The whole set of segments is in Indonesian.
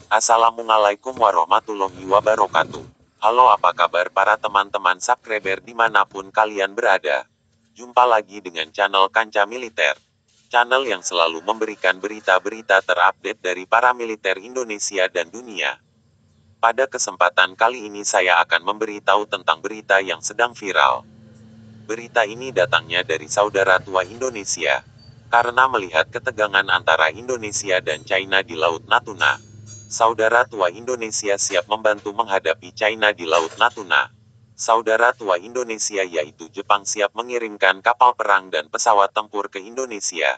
Assalamualaikum warahmatullahi wabarakatuh. Halo, apa kabar para teman-teman subscriber dimanapun kalian berada? Jumpa lagi dengan channel Kanca Militer. Channel yang selalu memberikan berita-berita terupdate dari para militer Indonesia dan dunia. Pada kesempatan kali ini saya akan memberitahu tentang berita yang sedang viral. Berita ini datangnya dari saudara tua Indonesia. Karena melihat ketegangan antara Indonesia dan China di Laut Natuna, saudara tua Indonesia siap membantu menghadapi China di Laut Natuna. Saudara tua Indonesia yaitu Jepang siap mengirimkan kapal perang dan pesawat tempur ke Indonesia.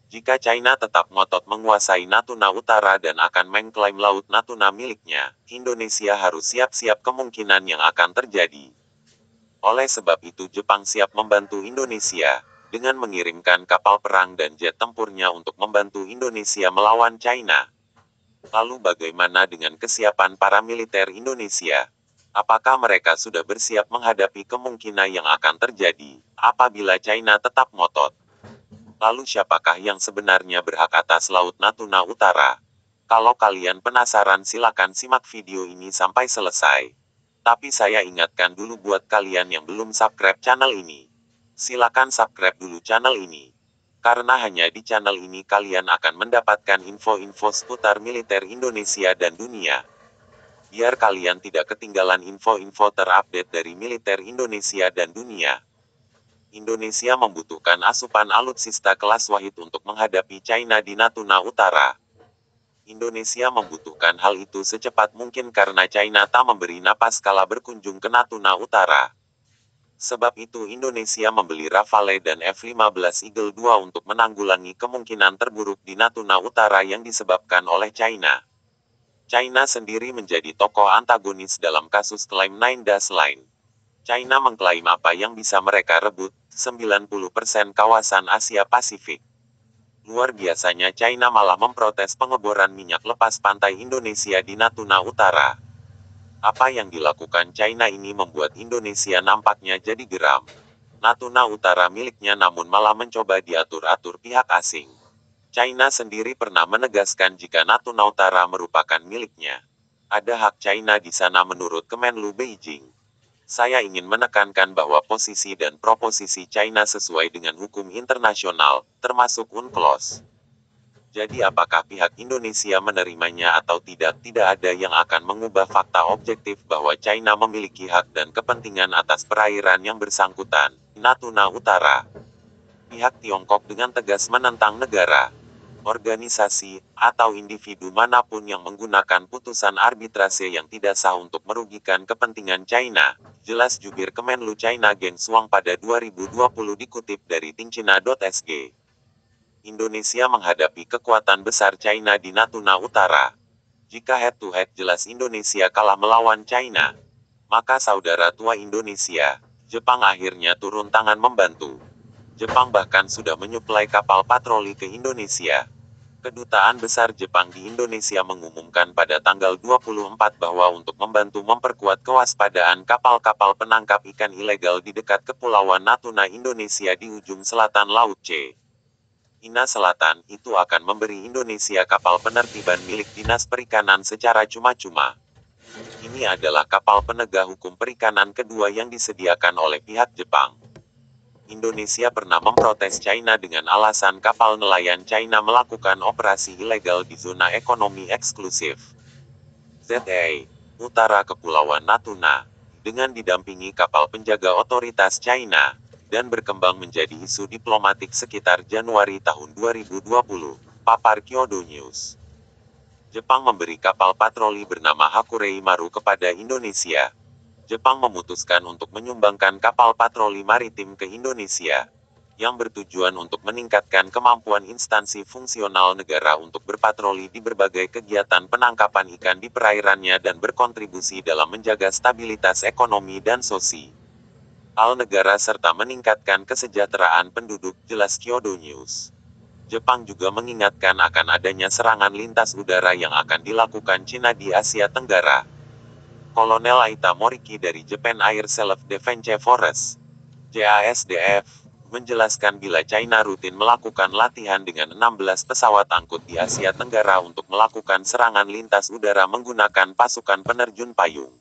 Jika China tetap ngotot menguasai Natuna Utara dan akan mengklaim Laut Natuna miliknya, Indonesia harus siap-siap kemungkinan yang akan terjadi. Oleh sebab itu Jepang siap membantu Indonesia, dengan mengirimkan kapal perang dan jet tempurnya untuk membantu Indonesia melawan China. Lalu bagaimana dengan kesiapan para militer Indonesia? Apakah mereka sudah bersiap menghadapi kemungkinan yang akan terjadi, apabila China tetap ngotot? Lalu siapakah yang sebenarnya berhak atas Laut Natuna Utara? Kalau kalian penasaran silakan simak video ini sampai selesai. Tapi saya ingatkan dulu buat kalian yang belum subscribe channel ini. Silakan subscribe dulu channel ini. Karena hanya di channel ini kalian akan mendapatkan info-info seputar militer Indonesia dan dunia. Biar kalian tidak ketinggalan info-info terupdate dari militer Indonesia dan dunia. Indonesia membutuhkan asupan alutsista kelas Wahid untuk menghadapi China di Natuna Utara. Indonesia membutuhkan hal itu secepat mungkin karena China tak memberi napas kala berkunjung ke Natuna Utara. Sebab itu Indonesia membeli Rafale dan F-15 Eagle II untuk menanggulangi kemungkinan terburuk di Natuna Utara yang disebabkan oleh China. China sendiri menjadi tokoh antagonis dalam kasus klaim Nine Dash Line. China mengklaim apa yang bisa mereka rebut, 90% kawasan Asia Pasifik. Luar biasanya China malah memprotes pengeboran minyak lepas pantai Indonesia di Natuna Utara. Apa yang dilakukan China ini membuat Indonesia nampaknya jadi geram. Natuna Utara miliknya namun malah mencoba diatur-atur pihak asing. China sendiri pernah menegaskan jika Natuna Utara merupakan miliknya. Ada hak China di sana menurut Kemenlu Beijing. Saya ingin menekankan bahwa posisi dan proposisi China sesuai dengan hukum internasional, termasuk UNCLOS. Jadi apakah pihak Indonesia menerimanya atau tidak ada yang akan mengubah fakta objektif bahwa China memiliki hak dan kepentingan atas perairan yang bersangkutan, Natuna Utara. Pihak Tiongkok dengan tegas menentang negara, organisasi, atau individu manapun yang menggunakan putusan arbitrase yang tidak sah untuk merugikan kepentingan China. Jelas jubir Kemenlu China Geng Shuang pada 2020 dikutip dari Tincina.sg. Indonesia menghadapi kekuatan besar China di Natuna Utara. Jika head-to-head jelas Indonesia kalah melawan China, maka saudara tua Indonesia, Jepang akhirnya turun tangan membantu. Jepang bahkan sudah menyuplai kapal patroli ke Indonesia. Kedutaan Besar Jepang di Indonesia mengumumkan pada tanggal 24 bahwa untuk membantu memperkuat kewaspadaan kapal-kapal penangkap ikan ilegal di dekat Kepulauan Natuna Indonesia di ujung selatan Laut Cina Selatan, itu akan memberi Indonesia kapal penertiban milik Dinas Perikanan secara cuma-cuma. Ini adalah kapal penegak hukum perikanan kedua yang disediakan oleh pihak Jepang. Indonesia pernah memprotes China dengan alasan kapal nelayan China melakukan operasi ilegal di zona ekonomi eksklusif ZEA, utara Kepulauan Natuna, dengan didampingi kapal penjaga otoritas China, dan berkembang menjadi isu diplomatik sekitar Januari tahun 2020, papar Kyodo News. Jepang memberi kapal patroli bernama Hakurei Maru kepada Indonesia. Jepang memutuskan untuk menyumbangkan kapal patroli maritim ke Indonesia, yang bertujuan untuk meningkatkan kemampuan instansi fungsional negara untuk berpatroli di berbagai kegiatan penangkapan ikan di perairannya dan berkontribusi dalam menjaga stabilitas ekonomi dan sosial negara serta meningkatkan kesejahteraan penduduk, jelas Kyodo News. Jepang juga mengingatkan akan adanya serangan lintas udara yang akan dilakukan Cina di Asia Tenggara. Kolonel Aita Moriki dari Japan Air Self-Defense Force, JASDF, menjelaskan bila China rutin melakukan latihan dengan 16 pesawat angkut di Asia Tenggara untuk melakukan serangan lintas udara menggunakan pasukan penerjun payung.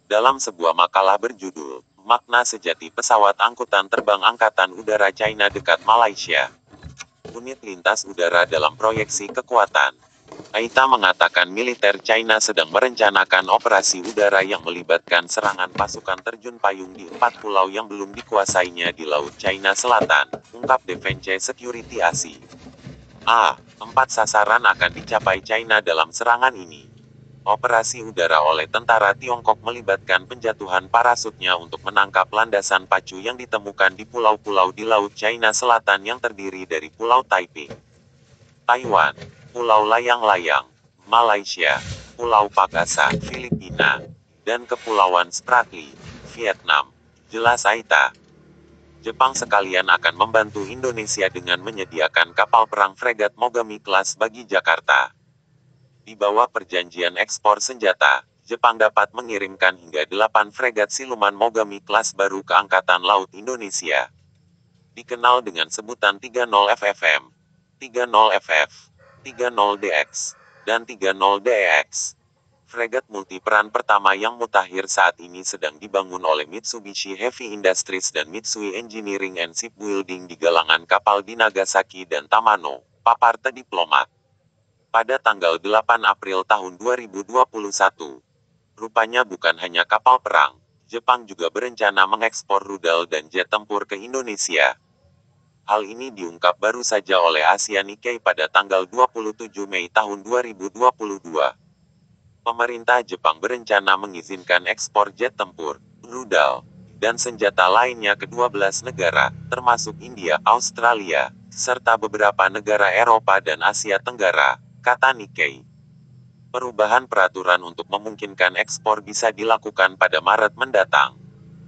Dalam sebuah makalah berjudul, Makna Sejati Pesawat Angkutan Terbang Angkatan Udara China Dekat Malaysia, Unit Lintas Udara dalam Proyeksi Kekuatan, Aita mengatakan militer China sedang merencanakan operasi udara yang melibatkan serangan pasukan terjun payung di 4 pulau yang belum dikuasainya di Laut China Selatan, ungkap Defense Security ASI. 4 sasaran akan dicapai China dalam serangan ini. Operasi udara oleh tentara Tiongkok melibatkan penjatuhan parasutnya untuk menangkap landasan pacu yang ditemukan di pulau-pulau di Laut China Selatan yang terdiri dari Pulau Taiping, Taiwan, Pulau Layang-Layang, Malaysia, Pulau Pakasa, Filipina, dan Kepulauan Spratly, Vietnam, jelas Aita. Jepang sekalian akan membantu Indonesia dengan menyediakan kapal perang fregat Mogami Class bagi Jakarta. Di bawah perjanjian ekspor senjata, Jepang dapat mengirimkan hingga 8 fregat siluman Mogami Class baru ke Angkatan Laut Indonesia. Dikenal dengan sebutan 30FFM, 30FF, 30DX, dan 30DEX. Fregat multiperan pertama yang mutakhir saat ini sedang dibangun oleh Mitsubishi Heavy Industries dan Mitsui Engineering and Shipbuilding di galangan kapal di Nagasaki dan Tamano, papar diplomat. Pada tanggal 8 April tahun 2021, rupanya bukan hanya kapal perang, Jepang juga berencana mengekspor rudal dan jet tempur ke Indonesia. Hal ini diungkap baru saja oleh Asia Nikkei pada tanggal 27 Mei tahun 2022. Pemerintah Jepang berencana mengizinkan ekspor jet tempur, rudal, dan senjata lainnya ke 12 negara, termasuk India, Australia, serta beberapa negara Eropa dan Asia Tenggara, kata Nikkei. Perubahan peraturan untuk memungkinkan ekspor bisa dilakukan pada Maret mendatang.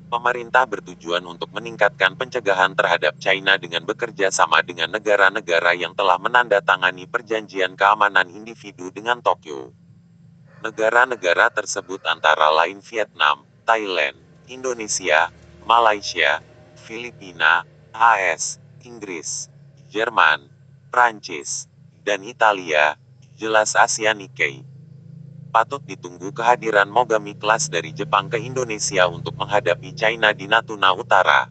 Pemerintah bertujuan untuk meningkatkan pencegahan terhadap China dengan bekerja sama dengan negara-negara yang telah menandatangani perjanjian keamanan individu dengan Tokyo. Negara-negara tersebut antara lain Vietnam, Thailand, Indonesia, Malaysia, Filipina, AS, Inggris, Jerman, Prancis, dan Italia, jelas Asia Nikkei. Patut ditunggu kehadiran Mogami Class dari Jepang ke Indonesia untuk menghadapi China di Natuna Utara.